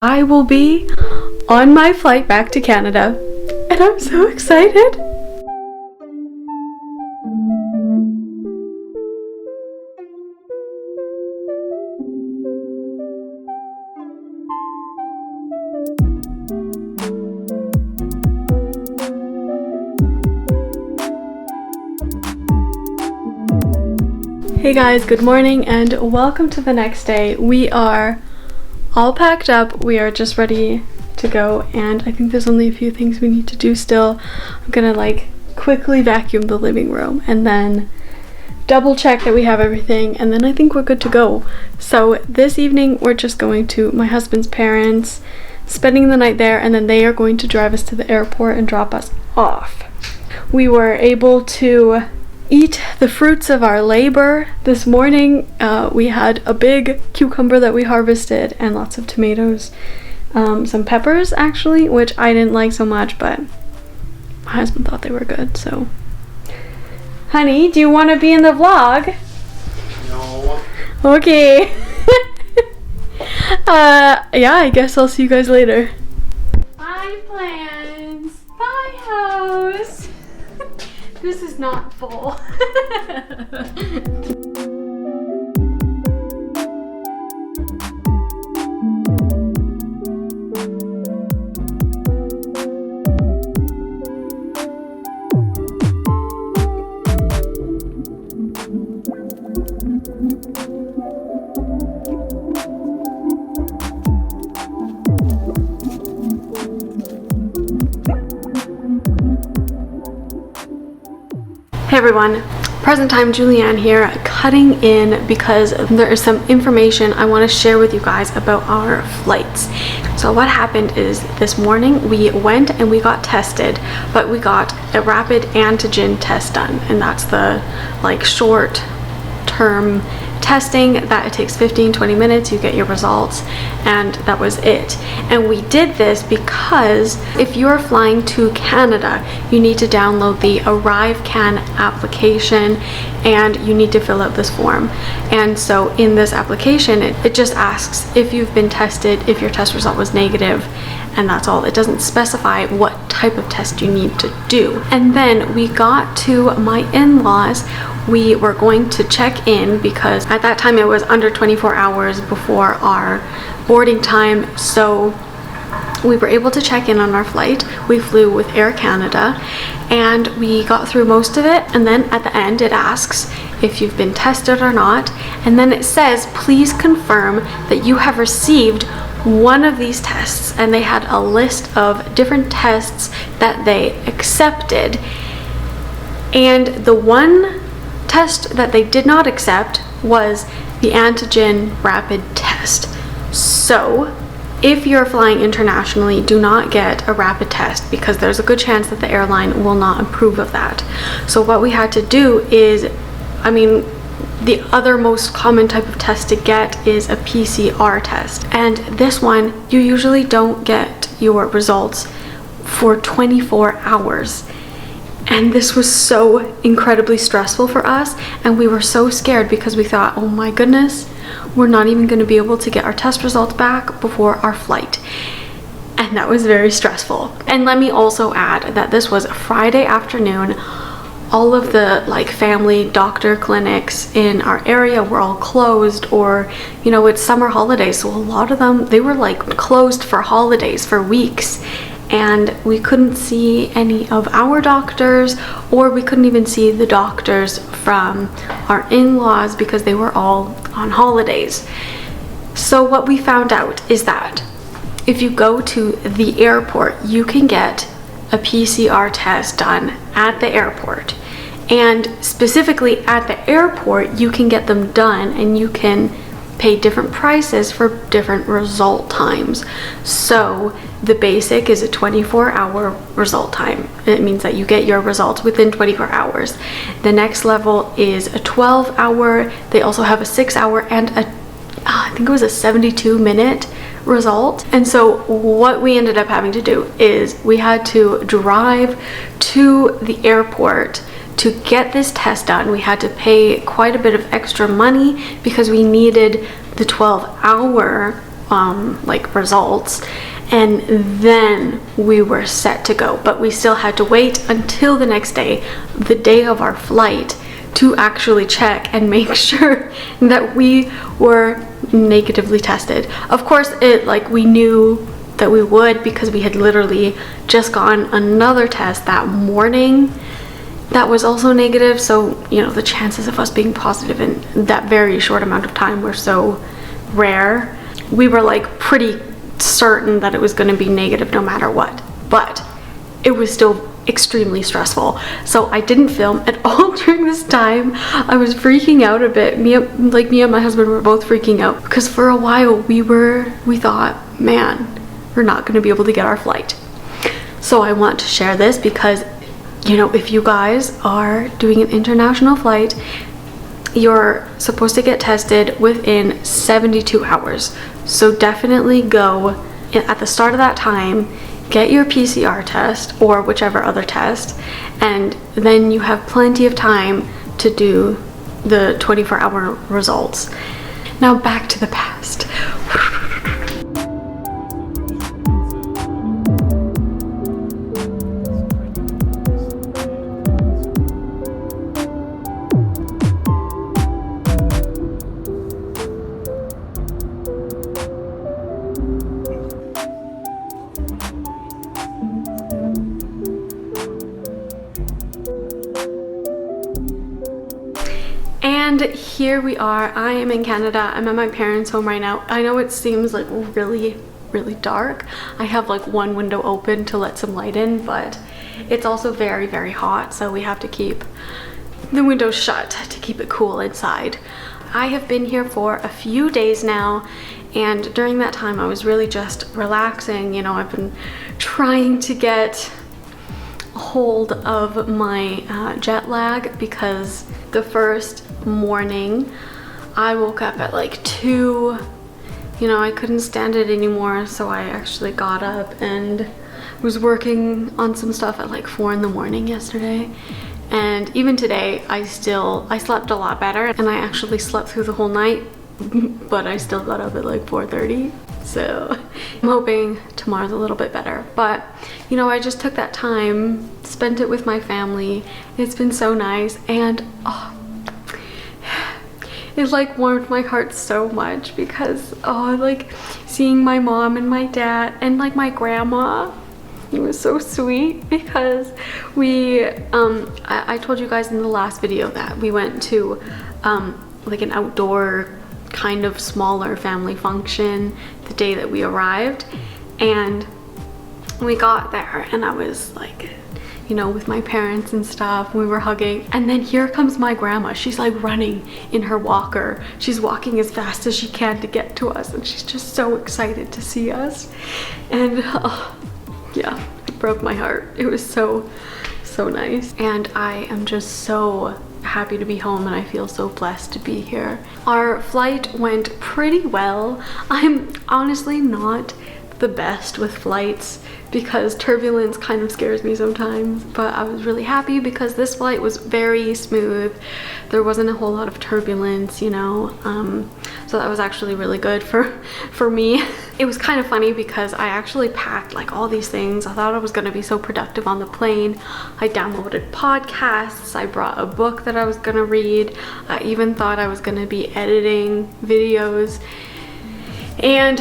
I will be on my flight back to Canada, and I'm so excited. Hey guys, good morning and welcome to the next day. We are all packed up. We are just ready to go, and I think there's only a few things we need to do still. I'm gonna quickly vacuum the living room and then double check that we have everything, and then I think we're good to go. So this evening we're just going to my husband's parents, spending the night there, and then they are going to drive us to the airport and drop us off. We were able to eat the fruits of our labor this morning. We had a big cucumber that we harvested and lots of tomatoes, some peppers actually, which I didn't like so much, but my husband thought they were good. So honey, do you want to be in the vlog? No. Okay. Yeah, I guess I'll see you guys later. Bye plans. Bye house. This is not full. Hey everyone, present time Julianne here, cutting in because there is some information I want to share with you guys about our flights. So what happened is this morning we went and we got tested, but we got a rapid antigen test done, and that's the short term testing that it takes 15-20 minutes. You get your results, and that was it. And we did this because if you're flying to Canada, you need to download the ArriveCAN application and you need to fill out this form. And so in this application, it just asks if you've been tested, if your test result was negative, and that's all. It doesn't specify what type of test you need to do. And then we got to my in-laws. We were going to check in because at that time it was under 24 hours before our boarding time, so we were able to check in on our flight. We flew with Air Canada and we got through most of it, and then at the end it asks if you've been tested or not, and then it says please confirm that you have received one of these tests, and they had a list of different tests that they accepted, and the one test that they did not accept was the antigen rapid test. So if you're flying internationally, do not get a rapid test because there's a good chance that the airline will not approve of that. So what we had to do is, the other most common type of test to get is a PCR test, and this one you usually don't get your results for 24 hours. And this was so incredibly stressful for us, and we were so scared because we thought, oh my goodness, we're not even going to be able to get our test results back before our flight. And that was very stressful. And let me also add that this was a Friday afternoon. All of the family doctor clinics in our area were all closed, or it's summer holidays, so a lot of them, they were closed for holidays for weeks. And we couldn't see any of our doctors, or we couldn't even see the doctors from our in-laws because they were all on holidays. So what we found out is that if you go to the airport, you can get a PCR test done at the airport. And specifically at the airport, you can get them done and you can pay different prices for different result times. So the basic is a 24-hour result time. It means that you get your results within 24 hours. The next level is a 12-hour. They also have a 6-hour and I think it was a 72-minute result. And so what we ended up having to do is we had to drive to the airport to get this test done. We had to pay quite a bit of extra money because we needed the 12-hour like results, and then we were set to go. But we still had to wait until the next day, the day of our flight, to actually check and make sure that we were negatively tested. Of course, we knew that we would, because we had literally just gotten another test that morning that was also negative. So, you know, the chances of us being positive in that very short amount of time were so rare. We were like pretty certain that it was going to be negative no matter what, but it was still extremely stressful. So I didn't film at all during this time. I was freaking out a bit. Me and my husband were both freaking out, because for a while we thought, man, we're not going to be able to get our flight. So I want to share this because, you know, if you guys are doing an international flight, you're supposed to get tested within 72 hours. So definitely go at the start of that time, get your PCR test or whichever other test, and then you have plenty of time to do the 24-hour results. Now back to the past. And here we are. I am in Canada. I'm at my parents' home right now. I know it seems like really dark. I have like one window open to let some light in, but it's also very hot, so we have to keep the windows shut to keep it cool inside. I have been here for a few days now, and during that time I was really just relaxing. You know, I've been trying to get a hold of my jet lag, because the first morning I woke up at like 2. You know, I couldn't stand it anymore, so I actually got up and was working on some stuff at like 4 in the morning yesterday. And even today I slept a lot better, and I actually slept through the whole night, but I still got up at like 4:30. So I'm hoping tomorrow's a little bit better. But you know, I just took that time, spent it with my family. It's been so nice, and it like warmed my heart so much, because like seeing my mom and my dad and like my grandma, it was so sweet. Because we I told you guys in the last video that we went to like an outdoor kind of smaller family function the day that we arrived, and we got there and I was like, you know, with my parents and stuff, we were hugging, and then here comes my grandma. She's like running in her walker. She's walking as fast as she can to get to us, and she's just so excited to see us. And yeah, it broke my heart. It was so nice, and I am just so happy to be home, and I feel so blessed to be here. Our flight went pretty well. I'm honestly not the best with flights, because turbulence kind of scares me sometimes, but I was really happy because this flight was very smooth. There wasn't a whole lot of turbulence, you know, so that was actually really good for me. It was kind of funny because I actually packed like all these things. I thought I was going to be so productive on the plane. I downloaded podcasts, I brought a book that I was going to read, I even thought I was going to be editing videos, and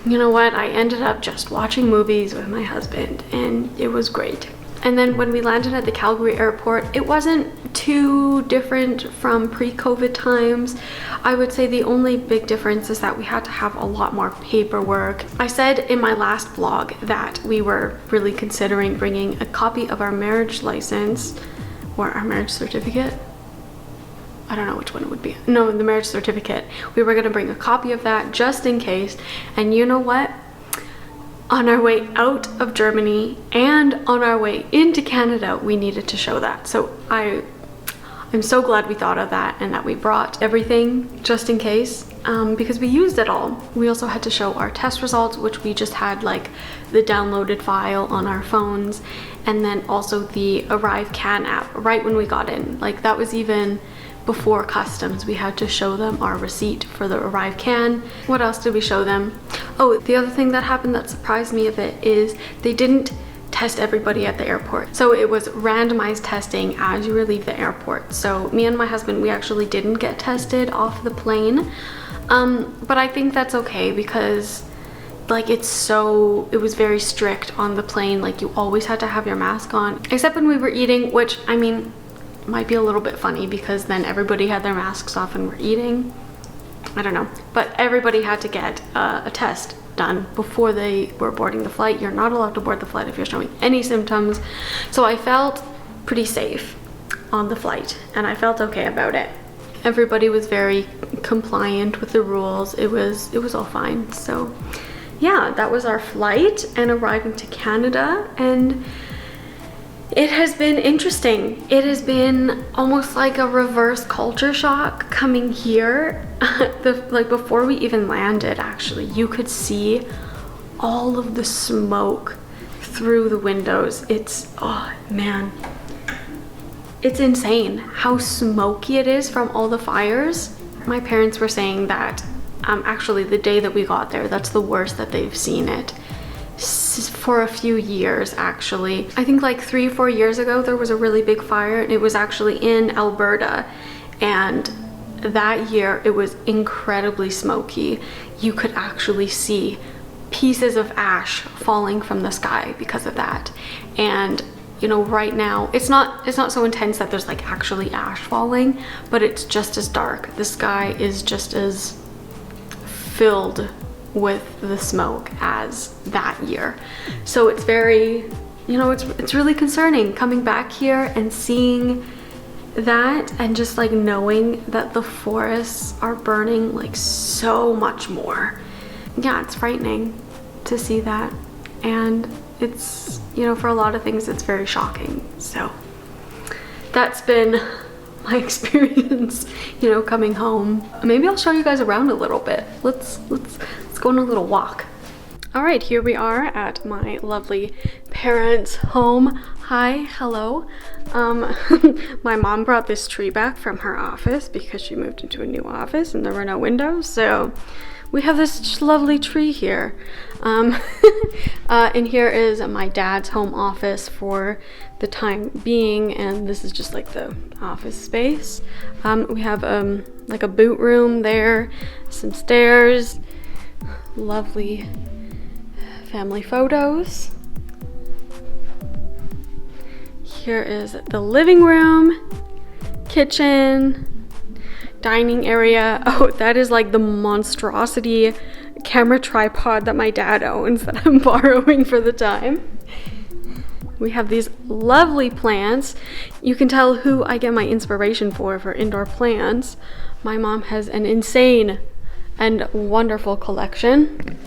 you know what? I ended up just watching movies with my husband, and it was great. And then when we landed at the Calgary airport, it wasn't too different from pre-COVID times. I would say the only big difference is that we had to have a lot more paperwork. I said in my last vlog that we were really considering bringing a copy of our marriage license or our marriage certificate. I don't know which one it would be. No, the marriage certificate. We were going to bring a copy of that just in case. And you know what? On our way out of Germany and on our way into Canada, we needed to show that. So I'm so glad we thought of that and that we brought everything just in case, because we used it all. We also had to show our test results, which we just had like the downloaded file on our phones, and then also the ArriveCAN app right when we got in. Like that was even before customs, we had to show them our receipt for the arrived can. What else did we show them? Oh, the other thing that happened that surprised me a bit is they didn't test everybody at the airport. So it was randomized testing as you leave the airport. So me and my husband, we actually didn't get tested off the plane. But I think that's okay because like it was very strict on the plane. Like you always had to have your mask on, except when we were eating, which I mean, might be a little bit funny because then everybody had their masks off and were eating. I don't know, but everybody had to get a test done before they were boarding the flight. You're not allowed to board the flight if you're showing any symptoms. So I felt pretty safe on the flight and I felt okay about it. Everybody was very compliant with the rules. It was all fine. So yeah, that was our flight and arriving to Canada, and it has been interesting. It has been almost like a reverse culture shock coming here. Like before we even landed, actually, you could see all of the smoke through the windows. Oh man, it's insane how smoky it is from all the fires. My parents were saying that actually the day that we got there, that's the worst that they've seen it for a few years. Actually, I think like 3 or 4 years ago there was a really big fire and it was actually in Alberta, and that year it was incredibly smoky. You could actually see pieces of ash falling from the sky because of that. And you know, right now it's not so intense that there's like actually ash falling, but it's just as dark. The sky is just as filled with the smoke as that year. So it's very, you know, it's really concerning coming back here and seeing that, and just like knowing that the forests are burning like so much more. Yeah, it's frightening to see that, and it's, you know, for a lot of things it's very shocking. So that's been my experience, you know, coming home. Maybe I'll show you guys around a little bit. Let's go on a little walk. All right, here we are at my lovely parents' home. Hi, hello. My mom brought this tree back from her office because she moved into a new office and there were no windows, so we have this lovely tree here. And here is my dad's home office for the time being, and this is just like the office space. We have like a boot room there, some stairs, lovely family photos. Here is the living room, kitchen, dining area. Oh, that is like the monstrosity camera tripod that my dad owns that I'm borrowing for the time. We have these lovely plants. You can tell who I get my inspiration for indoor plants. My mom has an insane and wonderful collection.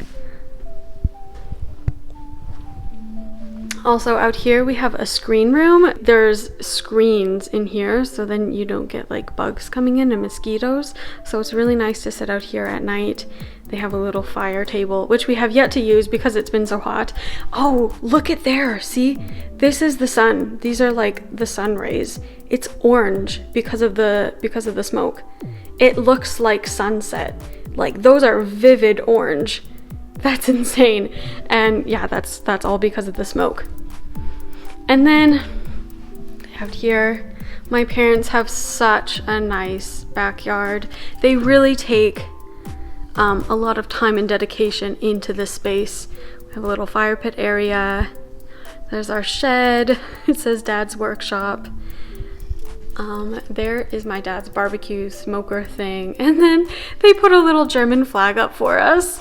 Also out here we have a screen room. There's screens in here so then you don't get like bugs coming in and mosquitoes. So it's really nice to sit out here at night. They have a little fire table, which we have yet to use because it's been so hot. Oh, look at there. See, this is the sun. These are like the sun rays. It's orange because of the smoke. It looks like sunset. Like those are vivid orange. That's insane. And yeah, that's all because of the smoke. And then out here, my parents have such a nice backyard. They really take a lot of time and dedication into this space. We have a little fire pit area. There's our shed. It says Dad's Workshop. There is my dad's barbecue smoker thing, and then they put a little German flag up for us.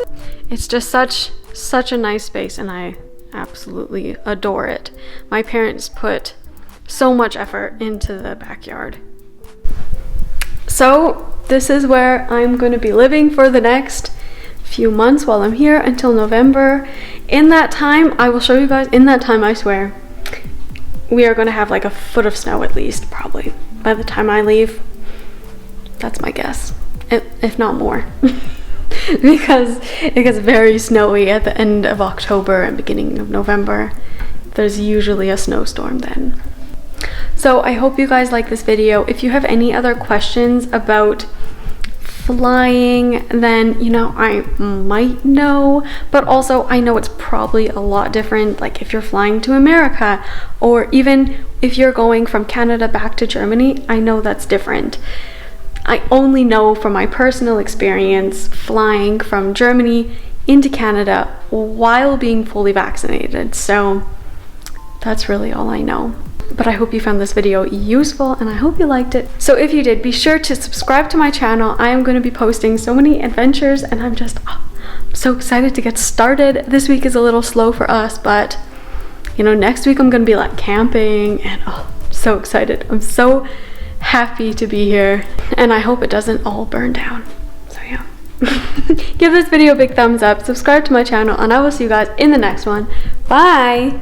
It's just such a nice space, and I absolutely adore it. My parents put so much effort into the backyard. So this is where I'm going to be living for the next few months while I'm here until November. In that time, I will show you guys, in that time I swear, we are going to have like a foot of snow at least, probably, by the time I leave. That's my guess, if not more. Because it gets very snowy at the end of October and beginning of November. There's usually a snowstorm then. So I hope you guys like this video. If you have any other questions about flying, then I might know, but also I know it's probably a lot different, like if you're flying to America, or even if you're going from Canada back to Germany. I know that's different. I only know from my personal experience flying from Germany into Canada while being fully vaccinated, so that's really all I know. But I hope you found this video useful and I hope you liked it. So if you did, be sure to subscribe to my channel. I am going to be posting so many adventures and I'm just so excited to get started. This week is a little slow for us, but next week I'm going to be like camping and so excited. I'm so happy to be here and I hope it doesn't all burn down. So yeah. Give this video a big thumbs up, subscribe to my channel, and I will see you guys in the next one. Bye!